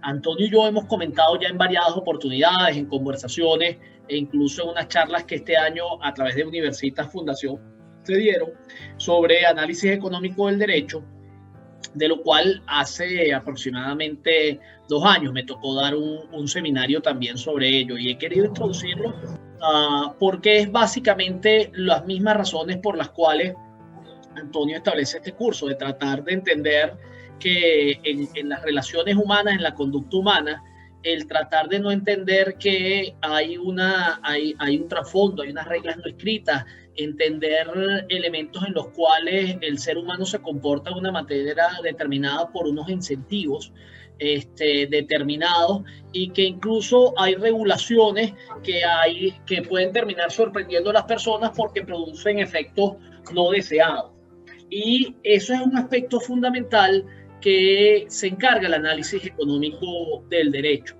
Antonio y yo hemos comentado ya en variadas oportunidades, en conversaciones e incluso en unas charlas que este año a través de Universitas Fundación se dieron sobre análisis económico del derecho, de lo cual hace aproximadamente 2 años me tocó dar un seminario también sobre ello y he querido introducirlo porque es básicamente las mismas razones por las cuales Antonio establece este curso, de tratar de entender que en las relaciones humanas, en la conducta humana, el tratar de no entender que hay un trasfondo, hay unas reglas no escritas, entender elementos en los cuales el ser humano se comporta de una manera determinada por unos incentivos determinados, y que incluso hay regulaciones que pueden terminar sorprendiendo a las personas porque producen efectos no deseados. Y eso es un aspecto fundamental que se encarga el análisis económico del derecho.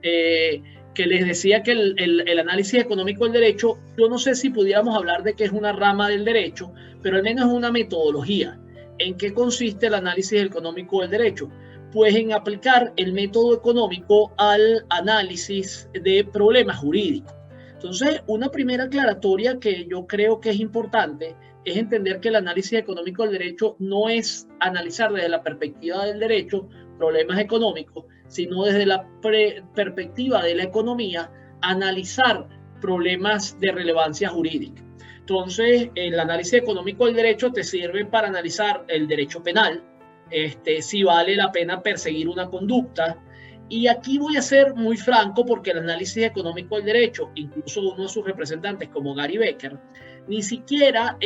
Que les decía que el análisis económico del derecho, yo no sé si pudiéramos hablar de que es una rama del derecho, pero al menos es una metodología. ¿En qué consiste el análisis económico del derecho? Pues en aplicar el método económico al análisis de problemas jurídicos. Entonces, una primera aclaratoria que yo creo que es importante es entender que el análisis económico del derecho no es analizar desde la perspectiva del derecho problemas económicos, sino desde la perspectiva de la economía, analizar problemas de relevancia jurídica. Entonces, el análisis económico del derecho te sirve para analizar el derecho penal, si vale la pena perseguir una conducta. Y aquí voy a ser muy franco, porque el análisis económico del derecho, incluso uno de sus representantes como Gary Becker, ni siquiera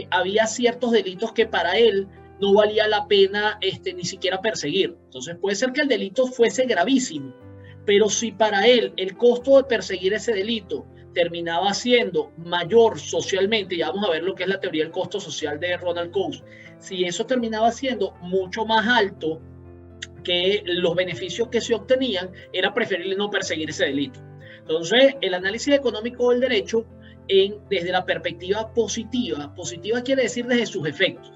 había ciertos delitos que para él no valía la pena ni siquiera perseguir. Entonces puede ser que el delito fuese gravísimo, pero si para él el costo de perseguir ese delito terminaba siendo mayor socialmente, ya vamos a ver lo que es la teoría del costo social de Ronald Coase, si eso terminaba siendo mucho más alto que los beneficios que se obtenían, era preferible no perseguir ese delito. Entonces, el análisis económico del derecho, desde la perspectiva positiva quiere decir desde sus efectos,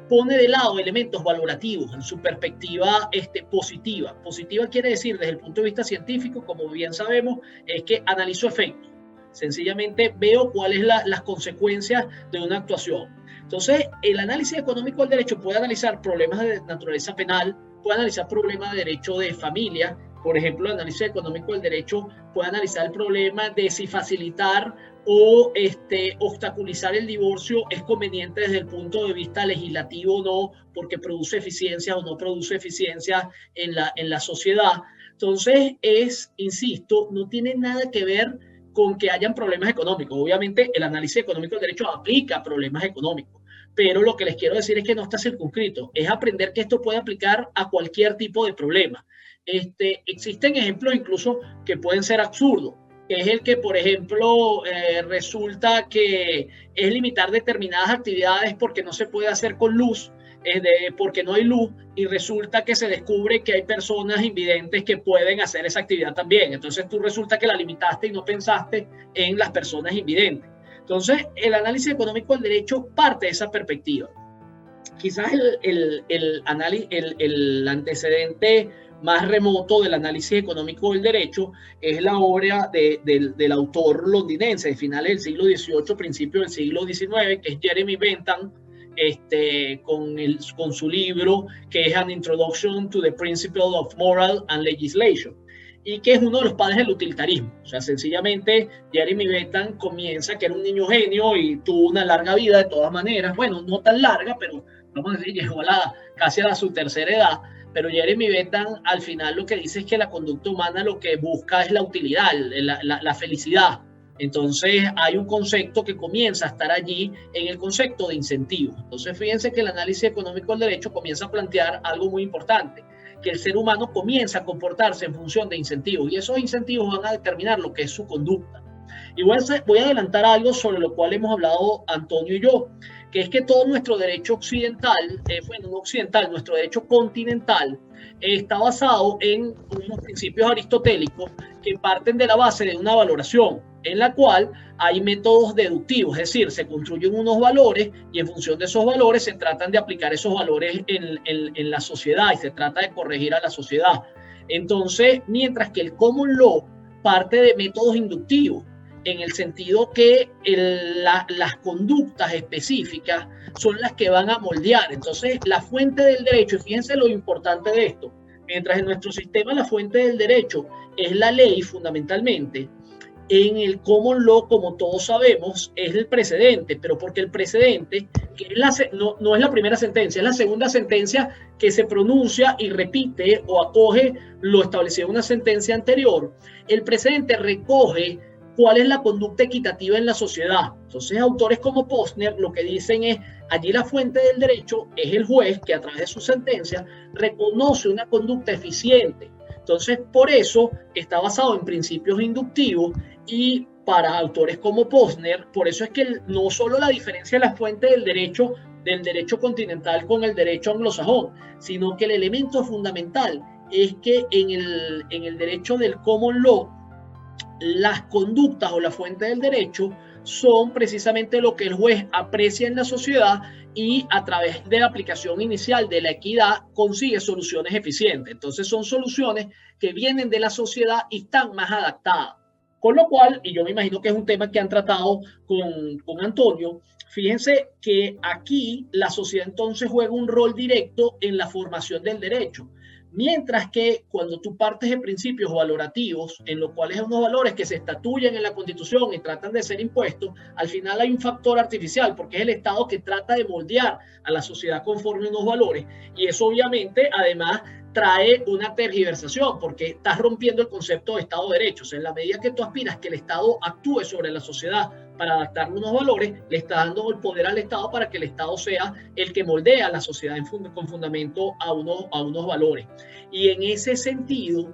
pone de lado elementos valorativos en su perspectiva positiva. Positiva quiere decir, desde el punto de vista científico, como bien sabemos, es que analizo efectos. Sencillamente veo cuáles son las consecuencias de una actuación. Entonces, el análisis económico del derecho puede analizar problemas de naturaleza penal, puede analizar problemas de derecho de familia. Por ejemplo, el análisis económico del derecho puede analizar el problema de si facilitar o obstaculizar el divorcio es conveniente desde el punto de vista legislativo o no, porque produce eficiencia o no produce eficiencia en la sociedad. Entonces, insisto, no tiene nada que ver con que hayan problemas económicos. Obviamente, el análisis económico del derecho aplica problemas económicos, pero lo que les quiero decir es que no está circunscrito. Es aprender que esto puede aplicar a cualquier tipo de problema. Existen ejemplos incluso que pueden ser absurdos, que es el que, por ejemplo, resulta que es limitar determinadas actividades porque no se puede hacer con luz, porque no hay luz, y resulta que se descubre que hay personas invidentes que pueden hacer esa actividad también. Entonces tú resulta que la limitaste y no pensaste en las personas invidentes. Entonces, el análisis económico del derecho parte de esa perspectiva. Quizás el antecedente más remoto del análisis económico del derecho es la obra del autor londinense de finales del siglo XVIII, principios del siglo XIX, que es Jeremy Bentham, con su libro que es An Introduction to the Principle of Moral and Legislation, y que es uno de los padres del utilitarismo. O sea, sencillamente Jeremy Bentham comienza, que era un niño genio y tuvo una larga vida de todas maneras, bueno, no tan larga, pero vamos a decir, llegó casi a su tercera edad. Pero Jeremy Bentham al final lo que dice es que la conducta humana lo que busca es la utilidad, la felicidad. Entonces hay un concepto que comienza a estar allí en el concepto de incentivos. Entonces fíjense que el análisis económico del derecho comienza a plantear algo muy importante, que el ser humano comienza a comportarse en función de incentivos, y esos incentivos van a determinar lo que es su conducta. Y voy a adelantar algo sobre lo cual hemos hablado Antonio y yo, que es que todo nuestro derecho occidental, no occidental, nuestro derecho continental, está basado en unos principios aristotélicos que parten de la base de una valoración, en la cual hay métodos deductivos, es decir, se construyen unos valores y en función de esos valores se tratan de aplicar esos valores en la sociedad y se trata de corregir a la sociedad. Entonces, mientras que el common law parte de métodos inductivos, en el sentido que las conductas específicas son las que van a moldear. Entonces, la fuente del derecho, y fíjense lo importante de esto, mientras en nuestro sistema la fuente del derecho es la ley fundamentalmente, en el common law, como todos sabemos, es el precedente, pero porque el precedente, que es no es la primera sentencia, es la segunda sentencia que se pronuncia y repite o acoge lo establecido en una sentencia anterior, el precedente recoge cuál es la conducta equitativa en la sociedad. Entonces, autores como Posner lo que dicen es, allí la fuente del derecho es el juez que a través de su sentencia reconoce una conducta eficiente. Entonces, por eso está basado en principios inductivos y para autores como Posner, por eso es que no solo la diferencia de la fuente del derecho continental con el derecho anglosajón, sino que el elemento fundamental es que en el derecho del common law, las conductas o la fuente del derecho son precisamente lo que el juez aprecia en la sociedad y a través de la aplicación inicial de la equidad consigue soluciones eficientes. Entonces son soluciones que vienen de la sociedad y están más adaptadas. Con lo cual, y yo me imagino que es un tema que han tratado con Antonio, fíjense que aquí la sociedad entonces juega un rol directo en la formación del derecho. Mientras que cuando tú partes de principios valorativos, en los cuales hay unos valores que se estatuyen en la Constitución y tratan de ser impuestos, al final hay un factor artificial, porque es el Estado que trata de moldear a la sociedad conforme a unos valores. Y eso obviamente, además, trae una tergiversación, porque estás rompiendo el concepto de Estado de Derecho. O sea, en la medida que tú aspiras que el Estado actúe sobre la sociedad para adaptarle unos valores, le está dando el poder al Estado para que el Estado sea el que moldea a la sociedad con fundamento a unos valores. Y en ese sentido,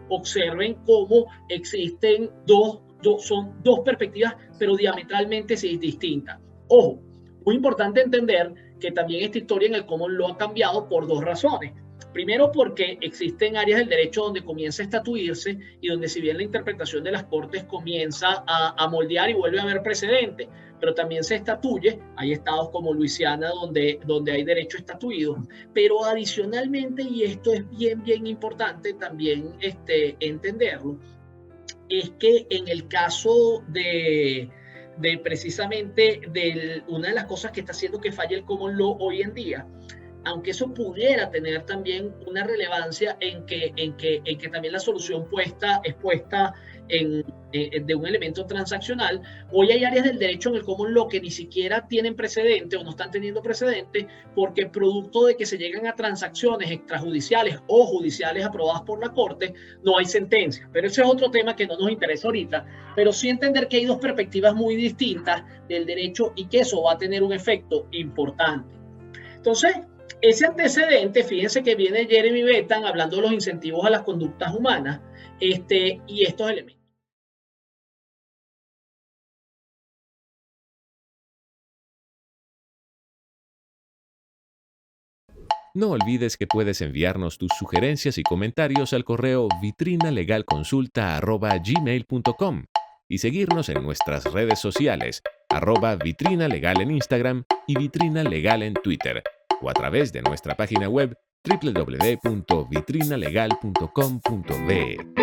observen cómo existen son dos perspectivas, pero diametralmente distintas. Ojo, muy importante entender que también esta historia en el common law ha cambiado por dos razones. Primero, porque existen áreas del derecho donde comienza a estatuirse y donde, si bien la interpretación de las cortes comienza a moldear y vuelve a haber precedentes, pero también se estatuye. Hay estados como Luisiana donde hay derecho estatuido. Pero adicionalmente, y esto es bien importante también entenderlo, es que en el caso de precisamente una de las cosas que está haciendo que falle el common law hoy en día, aunque eso pudiera tener también una relevancia en que también la solución es puesta de un elemento transaccional, hoy hay áreas del derecho en el common law que ni siquiera tienen precedente o no están teniendo precedente, porque producto de que se llegan a transacciones extrajudiciales o judiciales aprobadas por la Corte, no hay sentencia. Pero ese es otro tema que no nos interesa ahorita, pero sí entender que hay dos perspectivas muy distintas del derecho y que eso va a tener un efecto importante. Entonces, ese antecedente, fíjense que viene Jeremy Bentham hablando de los incentivos a las conductas humanas y estos elementos. No olvides que puedes enviarnos tus sugerencias y comentarios al correo vitrinalegalconsulta@gmail.com y seguirnos en nuestras redes sociales @vitrinalegal en Instagram y Vitrina Legal en Twitter, o a través de nuestra página web www.vitrinalegal.com.be.